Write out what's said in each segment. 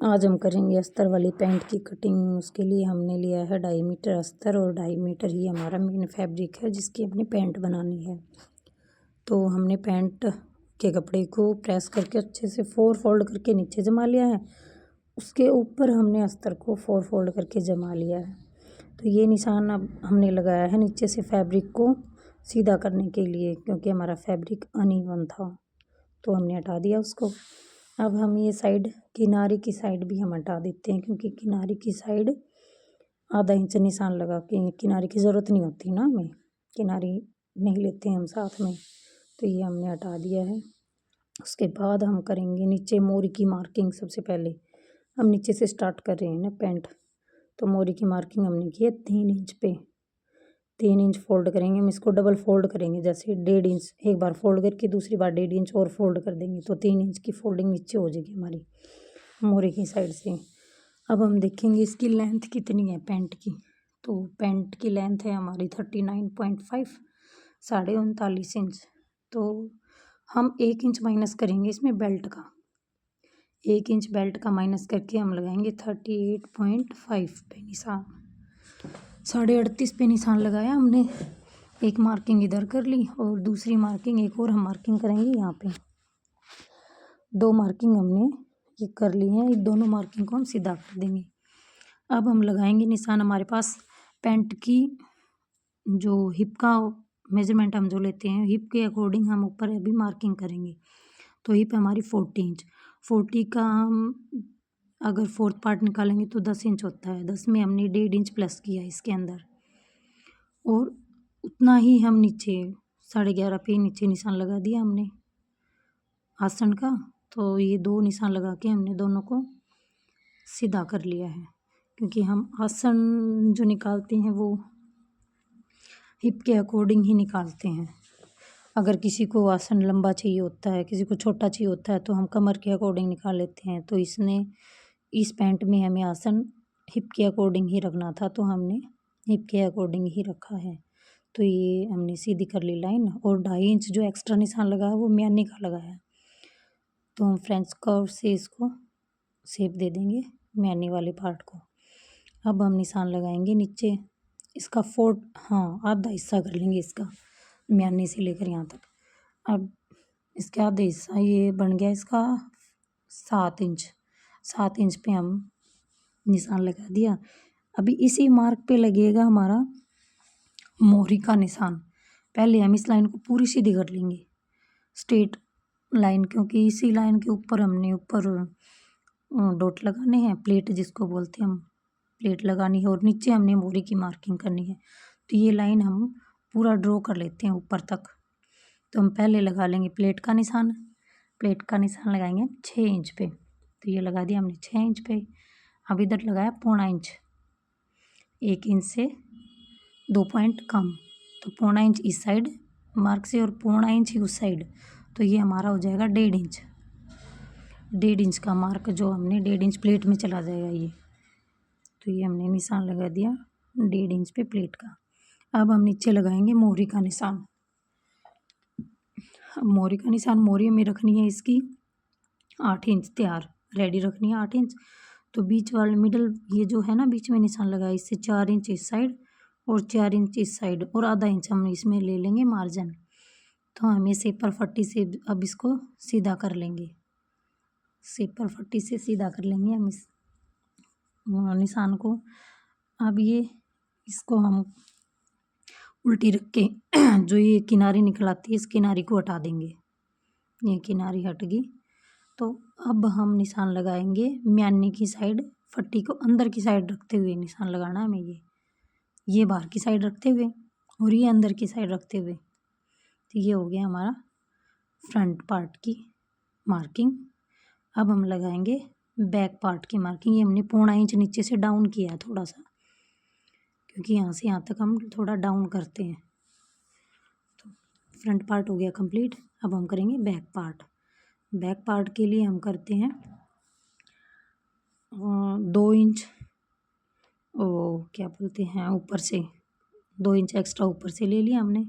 आज हम करेंगे अस्तर वाली पैंट की कटिंग। उसके लिए हमने लिया है 2.5 मीटर अस्तर और 2.5 मीटर ही हमारा मेन फैब्रिक है जिसकी अपनी पैंट बनानी है। तो हमने पैंट के कपड़े को प्रेस करके अच्छे से 4 फोल्ड करके नीचे जमा लिया है। उसके ऊपर हमने अस्तर को 4 फोल्ड करके जमा लिया है। तो ये निशान अब हमने लगाया है नीचे से फैब्रिक को सीधा करने के लिए, क्योंकि हमारा फैब्रिक अनइवन था तो हमने हटा दिया उसको। अब हम ये साइड किनारे की साइड भी हम हटा देते हैं, क्योंकि किनारे की साइड आधा इंच निशान लगा के किनारे की ज़रूरत नहीं होती ना, हमें किनारी नहीं लेते हैं हम साथ में, तो ये हमने हटा दिया है। उसके बाद हम करेंगे नीचे मोरी की मार्किंग। सबसे पहले हम नीचे से स्टार्ट कर रहे हैं ना पैंट, तो मोरी की मार्किंग हमने की है 3 इंच पे। 3 इंच फोल्ड करेंगे हम, इसको डबल फोल्ड करेंगे, जैसे 1.5 इंच एक बार फोल्ड करके दूसरी बार 1.5 इंच और फोल्ड कर देंगे, तो 3 इंच की फोल्डिंग नीचे हो जाएगी हमारी मोरे की साइड से। अब हम देखेंगे इसकी लेंथ कितनी है पैंट की। तो पैंट की लेंथ है हमारी 39.5, 39.5 इंच। तो हम 1 इंच माइनस करेंगे इसमें बेल्ट का, 1 इंच बेल्ट का माइनस करके हम लगाएंगे 38.5 पे निशान। 38.5 पे निशान लगाया हमने। एक मार्किंग इधर कर ली और दूसरी मार्किंग एक और हम मार्किंग करेंगे यहाँ पे। 2 मार्किंग हमने ये कर ली हैं, दोनों मार्किंग को हम सीधा कर देंगे। अब हम लगाएंगे निशान। हमारे पास पैंट की जो हिप का मेजरमेंट हम जो लेते हैं, हिप के अकॉर्डिंग हम ऊपर अभी मार्किंग करेंगे। तो हिप हमारी 40 इंच, 40 का हम अगर 4th पार्ट निकालेंगे तो 10 इंच होता है। 10 में हमने 1.5 इंच प्लस किया इसके अंदर, और उतना ही हम नीचे 11.5 पे नीचे निशान लगा दिया हमने आसन का। तो ये 2 निशान लगा के हमने दोनों को सीधा कर लिया है, क्योंकि हम आसन जो निकालते हैं वो हिप के अकॉर्डिंग ही निकालते हैं। अगर किसी को आसन लंबा चाहिए होता है, किसी को छोटा चाहिए होता है, तो हम कमर के अकॉर्डिंग निकाल लेते हैं। तो इस पैंट में हमें आसन हिप के अकॉर्डिंग ही रखना था, तो हमने हिप के अकॉर्डिंग ही रखा है। तो ये हमने सीधी कर ली लाइन, और 2.5 इंच जो एक्स्ट्रा निशान लगा है वो म्यानी का लगाया है। तो हम फ्रेंच कर्व से इसको शेप दे देंगे म्यानी वाले पार्ट को। अब हम निशान लगाएंगे नीचे इसका आधा हिस्सा कर लेंगे इसका, म्यानी से लेकर यहाँ तक। अब इसका आधा हिस्सा ये बन गया इसका 7 इंच। 7 इंच पे हम निशान लगा दिया। अभी इसी मार्क पे लगेगा हमारा मोहरी का निशान। पहले हम इस लाइन को पूरी सीधी कर लेंगे, स्ट्रेट लाइन, क्योंकि इसी लाइन के ऊपर हमने ऊपर डॉट लगाने हैं, प्लेट जिसको बोलते हैं हम, प्लेट लगानी है, और नीचे हमने मोहरी की मार्किंग करनी है। तो ये लाइन हम पूरा ड्रॉ कर लेते हैं ऊपर तक। तो हम पहले लगा लेंगे प्लेट का निशान। प्लेट का निशान लगाएंगे 6 इंच पे। तो ये लगा दिया हमने 6 इंच पे। अब इधर लगाया 0.25 इंच, 1 इंच से 2 पॉइंट कम, तो 0.25 इंच इस साइड मार्क से और 0.25 इंच ही उस साइड। तो ये हमारा हो जाएगा 1.5 इंच। 1.5 इंच का मार्क जो हमने 1.5 इंच प्लेट में चला जाएगा ये। तो ये हमने निशान लगा दिया 1.5 इंच पे प्लेट का। अब हम नीचे लगाएंगे मोहरी का निशान। मोहरी का निशान मोहरी में रखनी है इसकी 8 इंच तैयार रेडी रखनी है, 8 इंच। तो बीच वाले मिडल ये जो है ना बीच में निशान लगाया, इससे 4 इंच इस साइड और 4 इंच इस साइड, और आधा इंच हम इसमें ले लेंगे मार्जिन। तो हम ये सेपर पट्टी से अब इसको सीधा कर लेंगे, सेपर पट्टी से सीधा कर लेंगे हम इस निशान को। अब ये इसको हम उल्टी रख के जो ये किनारी निकल आती है इस किनारी को हटा देंगे, ये किनारी हट गई। तो अब हम निशान लगाएंगे म्यानी की साइड, पट्टी को अंदर की साइड रखते हुए निशान लगाना है हमें, ये बाहर की साइड रखते हुए और ये अंदर की साइड रखते हुए। तो ये हो गया हमारा फ्रंट पार्ट की मार्किंग। अब हम लगाएंगे बैक पार्ट की मार्किंग। ये हमने 0.25 इंच नीचे से डाउन किया है थोड़ा सा, क्योंकि यहाँ से यहाँ तक हम थोड़ा डाउन करते हैं। तो फ्रंट पार्ट हो गया कंप्लीट। अब हम करेंगे बैक पार्ट। बैक पार्ट के लिए हम करते हैं 2 इंच, वो क्या बोलते हैं, ऊपर से 2 इंच एक्स्ट्रा ऊपर से ले लिया हमने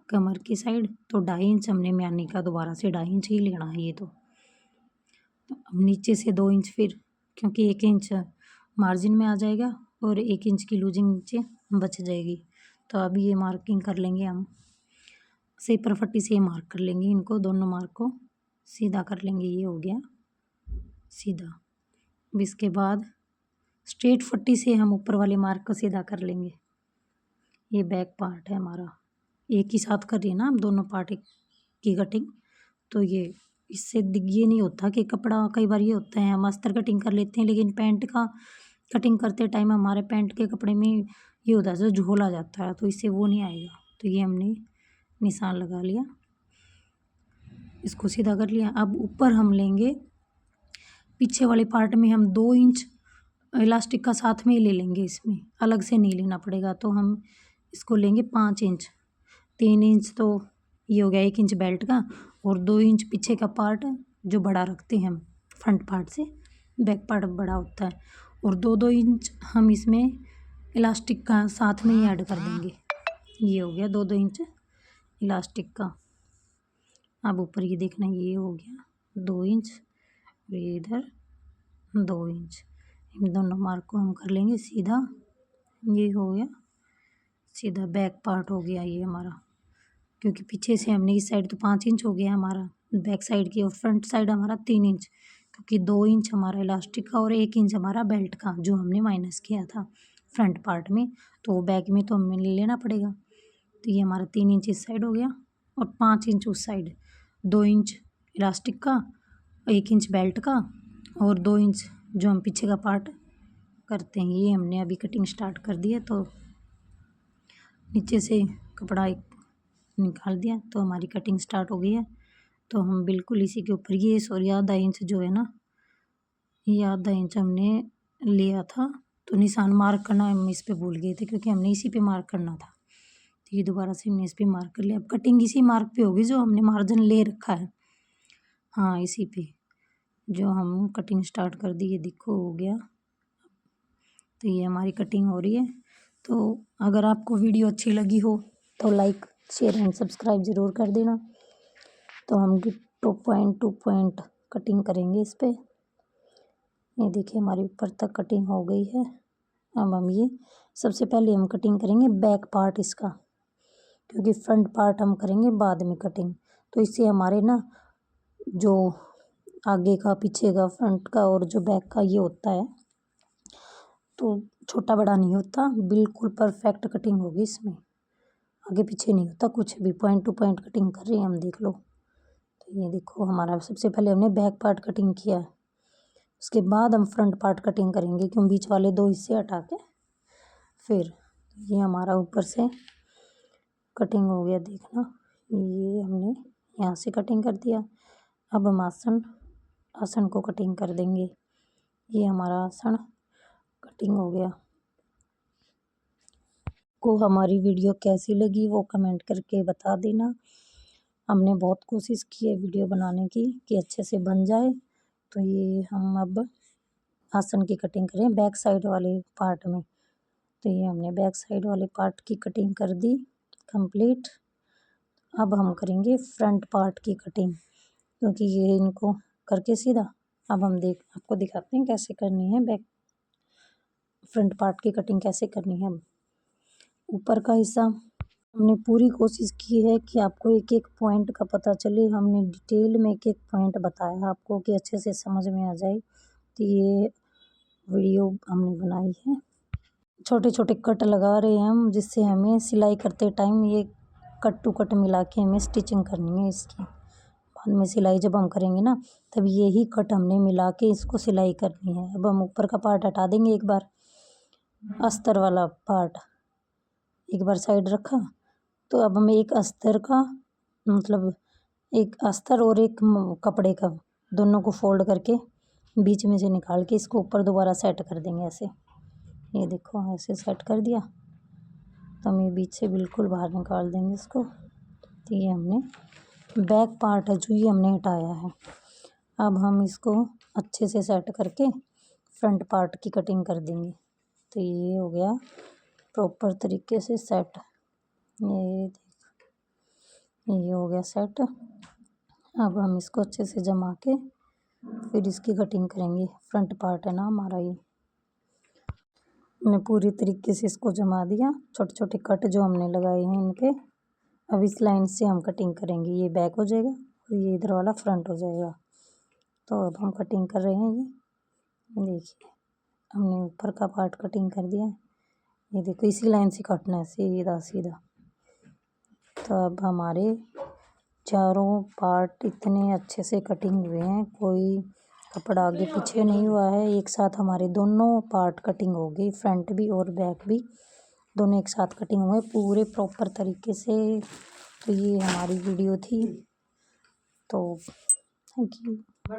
कमर की साइड। तो 2.5 इंच हमने म्यानी का दोबारा से 2.5 इंच ही लेना है ये। तो अब नीचे से 2 इंच फिर, क्योंकि 1 इंच मार्जिन में आ जाएगा और 1 इंच की लूजिंग नीचे बच जाएगी। तो अब ये मार्किंग कर लेंगे हम, सेपर पट्टी से मार्क कर लेंगे इनको, दोनों मार्क को सीधा कर लेंगे। ये हो गया सीधा। अब इसके बाद स्ट्रेट पट्टी से हम ऊपर वाले मार्क को सीधा कर लेंगे। ये बैक पार्ट है हमारा, एक ही साथ कर रही है ना हम दोनों पार्ट की कटिंग, तो ये इससे ये नहीं होता कि कपड़ा, कई बार ये होता है हम अस्तर कटिंग कर लेते हैं लेकिन पैंट का कटिंग करते टाइम हमारे पैंट के कपड़े में ये होता है जो झोल आ जाता है, तो इससे वो नहीं आएगा। तो ये हमने निशान लगा लिया, इसको सीधा कर लिया। अब ऊपर हम लेंगे, पीछे वाले पार्ट में हम 2 इंच इलास्टिक का साथ में ही ले लेंगे, इसमें अलग से नहीं लेना पड़ेगा। तो हम इसको लेंगे 5 इंच, 3 इंच तो ये हो गया 1 इंच बेल्ट का, और 2 इंच पीछे का पार्ट जो बड़ा रखते हैं हम फ्रंट पार्ट से, बैक पार्ट बड़ा होता है, और 2-2 इंच हम इसमें इलास्टिक का साथ में ही ऐड कर देंगे। ये हो गया 2-2 इंच इलास्टिक का। अब ऊपर ये देखना, ये हो गया 2 इंच, और ये इधर 2 इंच, इन दोनों मार्क को हम कर लेंगे सीधा। ये हो गया सीधा, बैक पार्ट हो गया ये हमारा, क्योंकि पीछे से हमने इस साइड तो 5 इंच हो गया हमारा बैक साइड की, और फ्रंट साइड हमारा 3 इंच, क्योंकि 2 इंच हमारा इलास्टिक का और 1 इंच हमारा बेल्ट का जो हमने माइनस किया था फ्रंट पार्ट में, तो वो बैक में तो हमें ले लेना पड़ेगा। तो ये हमारा 3 इंच इस साइड हो गया और 5 इंच उस साइड, 2 इंच इलास्टिक का, 1 इंच बेल्ट का, और 2 इंच जो हम पीछे का पार्ट करते हैं। ये हमने अभी कटिंग स्टार्ट कर दी है, तो नीचे से कपड़ा एक निकाल दिया, तो हमारी कटिंग स्टार्ट हो गई है। तो हम बिल्कुल इसी के ऊपर, ये सॉरी आधा इंच जो है ना, ये आधा इंच हमने लिया था, तो निशान मार्क करना हम इस पे भूल गए थे, क्योंकि हमने इसी पे मार्क करना था। तो ये दोबारा से हमने इस पे मार्क कर लिया। अब कटिंग इसी मार्क पे होगी जो हमने मार्जिन ले रखा है, हाँ इसी पे जो हम कटिंग स्टार्ट कर दी। ये देखो हो गया, तो ये हमारी कटिंग हो रही है। तो अगर आपको वीडियो अच्छी लगी हो तो लाइक शेयर एंड सब्सक्राइब ज़रूर कर देना। तो हम 2 पॉइंट कटिंग करेंगे इस पे। ये देखिए हमारी ऊपर तक कटिंग हो गई है। अब हम ये सबसे पहले हम कटिंग करेंगे बैक पार्ट इसका, क्योंकि फ्रंट पार्ट हम करेंगे बाद में कटिंग। तो इससे हमारे ना जो आगे का, पीछे का, फ्रंट का और जो बैक का ये होता है, तो छोटा बड़ा नहीं होता, बिल्कुल परफेक्ट कटिंग होगी इसमें, आगे पीछे नहीं होता कुछ भी। पॉइंट टू पॉइंट कटिंग कर रहे हैं हम, देख लो। तो ये देखो हमारा सबसे पहले हमने बैक पार्ट कटिंग किया है, उसके बाद हम फ्रंट पार्ट कटिंग करेंगे, क्यों बीच वाले 2 हिस्से हटा के फिर। ये हमारा ऊपर से कटिंग हो गया, देखना ये हमने यहाँ से कटिंग कर दिया। अब हम आसन को कटिंग कर देंगे। ये हमारा आसन कटिंग हो गया। को हमारी वीडियो कैसी लगी वो कमेंट करके बता देना। हमने बहुत कोशिश की है वीडियो बनाने की कि अच्छे से बन जाए। तो ये हम अब आसन की कटिंग करें बैक साइड वाले पार्ट में। तो ये हमने बैक साइड वाले पार्ट की कटिंग कर दी कंप्लीट। अब हम करेंगे फ्रंट पार्ट की कटिंग, क्योंकि ये इनको करके सीधा अब हम आपको दिखाते हैं कैसे करनी है बैक फ्रंट पार्ट की कटिंग कैसे करनी है। ऊपर का हिस्सा हमने पूरी कोशिश की है कि आपको एक एक पॉइंट का पता चले। हमने डिटेल में एक एक पॉइंट बताया आपको कि अच्छे से समझ में आ जाए। तो ये वीडियो हमने बनाई है, छोटे छोटे कट लगा रहे हैं हम, जिससे हमें सिलाई करते टाइम ये कट टू कट मिला के हमें स्टिचिंग करनी है इसकी। बाद में सिलाई जब हम करेंगे ना, तब यही कट हमने मिला के इसको सिलाई करनी है। अब हम ऊपर का पार्ट हटा देंगे एक बार, अस्तर वाला पार्ट एक बार साइड रखा। तो अब हमें एक अस्तर का, मतलब एक अस्तर और एक कपड़े का, दोनों को फोल्ड करके बीच में से निकाल के इसको ऊपर दोबारा सेट कर देंगे ऐसे। ये देखो ऐसे सेट कर दिया, तो हम ये बीच से बिल्कुल बाहर निकाल देंगे इसको। तो ये हमने बैक पार्ट है जो ये हमने हटाया है। अब हम इसको अच्छे से सेट करके फ्रंट पार्ट की कटिंग कर देंगे। तो ये हो गया प्रॉपर तरीके से सेट। ये हो गया सेट। अब हम इसको अच्छे से जमा के फिर इसकी कटिंग करेंगे। फ्रंट पार्ट है ना हमारा ये। हमने पूरी तरीके से इसको जमा दिया। छोटे छोटे कट जो हमने लगाए हैं इनके, अब इस लाइन से हम कटिंग करेंगे। ये बैक हो जाएगा और ये इधर वाला फ्रंट हो जाएगा। तो अब हम कटिंग कर रहे हैं। ये देखिए हमने ऊपर का पार्ट कटिंग कर दिया। ये देखो इसी लाइन से काटना है, सीधा सीधा। तो अब हमारे चारों पार्ट इतने अच्छे से कटिंग हुए हैं, कोई कपड़ा आगे पीछे नहीं हुआ है। एक साथ हमारे दोनों पार्ट कटिंग हो गई, फ्रंट भी और बैक भी दोनों एक साथ कटिंग हुए पूरे प्रॉपर तरीके से। तो ये हमारी वीडियो थी। तो थैंक यू।